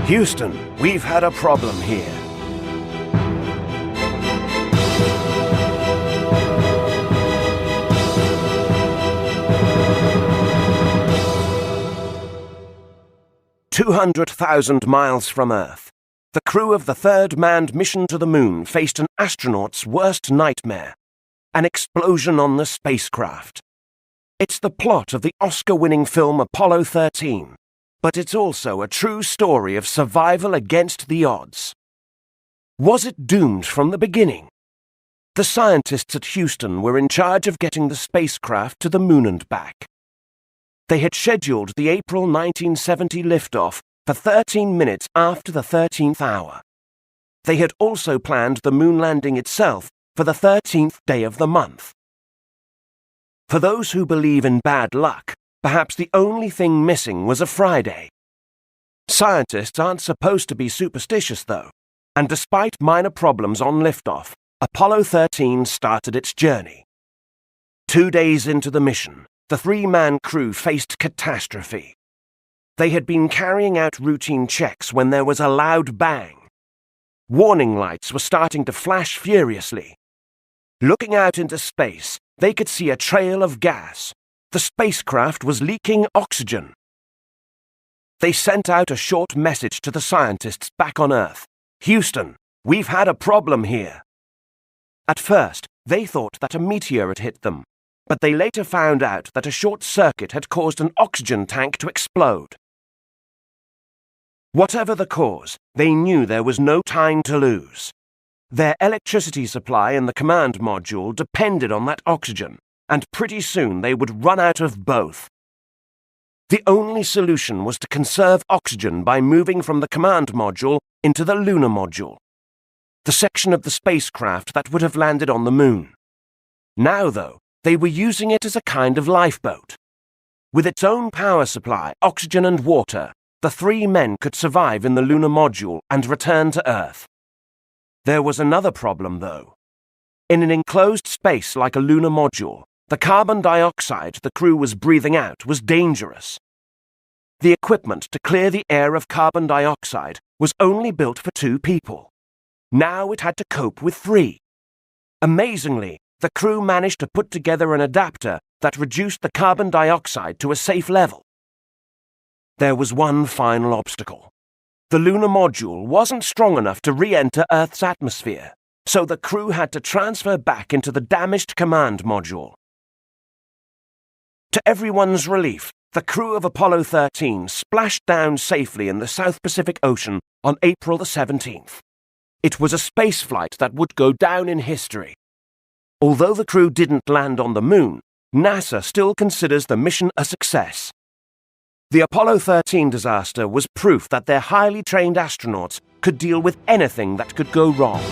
Houston, we've had a problem here. "200,000 miles from Earth, the crew of the third manned mission to the moon faced an astronaut's worst nightmare, an explosion on the spacecraft. It's the plot of the Oscar-winning film Apollo 13, but it's also a true story of survival against the odds. Was it doomed from the beginning? The scientists at Houston were in charge of getting the spacecraft to the moon and back. They had scheduled the April 1970 liftoff for 13 minutes after the 13th hour. They had also planned the moon landing itself for the 13th day of the month. For those who believe in bad luck, perhaps the only thing missing was a Friday. Scientists aren't supposed to be superstitious, though, and despite minor problems on liftoff, Apollo 13 started its journey. 2 days into the mission, the three-man crew faced catastrophe. They had been carrying out routine checks when there was a loud bang. Warning lights were starting to flash furiously. Looking out into space, they could see a trail of gas. The spacecraft was leaking oxygen. They sent out a short message to the scientists back on Earth. "Houston, we've had a problem here." At first, they thought that a meteor had hit them, but they later found out that a short circuit had caused an oxygen tank to explode. Whatever the cause, they knew there was no time to lose. Their electricity supply in the command module depended on that oxygen, and pretty soon they would run out of both. The only solution was to conserve oxygen by moving from the command module into the lunar module, the section of the spacecraft that would have landed on the moon. Now, though, they were using it as a kind of lifeboat. With its own power supply, oxygen and water, the three men could survive in the lunar module and return to Earth. There was another problem, though. In an enclosed space like a lunar module, the carbon dioxide the crew was breathing out was dangerous. The equipment to clear the air of carbon dioxide was only built for 2 people. Now it had to cope with 3. Amazingly, the crew managed to put together an adapter that reduced the carbon dioxide to a safe level. There was one final obstacle. The lunar module wasn't strong enough to re-enter Earth's atmosphere, so the crew had to transfer back into the damaged command module. To everyone's relief, the crew of Apollo 13 splashed down safely in the South Pacific Ocean on April the 17th. It was a spaceflight that would go down in history. Although the crew didn't land on the moon, NASA still considers the mission a success. The Apollo 13 disaster was proof that their highly trained astronauts could deal with anything that could go wrong.